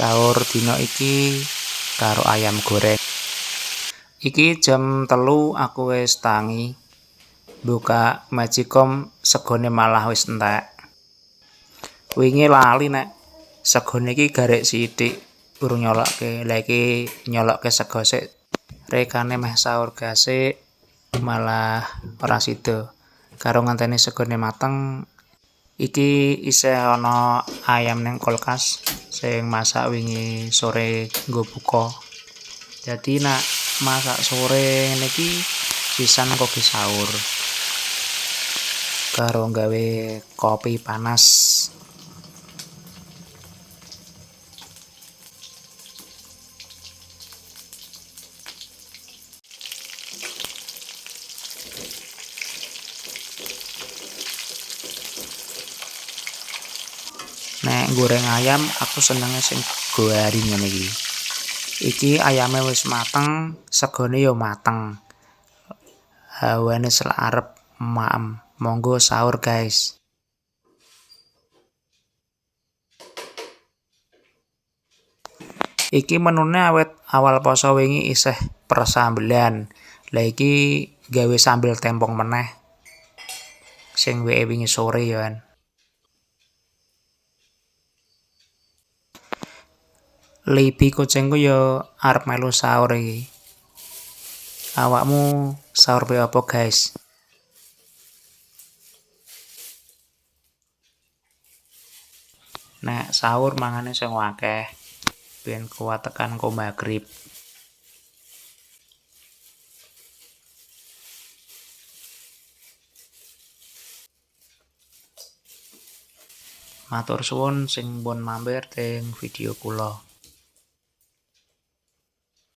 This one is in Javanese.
Sahur dina iki karo ayam goreng. Iki jam 3 aku wis tangi. Buka Magicom segone malah wis entek. Wingi lali nek segone iki garek sithik urung nyolokke. Lah iki nyolokke sego sik. Rekane meh sahur gasik malah ora sida. Karo ngenteni segone mateng iki isih ana ayam ning kulkas sing masak wingi sore nggo buka. Jadi nak masak sore ngene iki sisan kopi sahur. Karo gawe kopi panas. Nek goreng ayam aku senenge sing garing ngene iki. Iki ayame wis mateng, segone yo mateng. Hawane arep maem. Monggo sahur, guys. Iki menune awet awal poso wingi isih persambelan. Lah iki gawe sambel tempong meneh. Sing weke wingi sore ya kan. Libi kucingku yo arep melu sahur iki. Awakmu sahur pe apa, guys? Nek sahur mangane sing akeh ben kuat tekan maghrib. Matur suwun sing pun mampir teng video kula.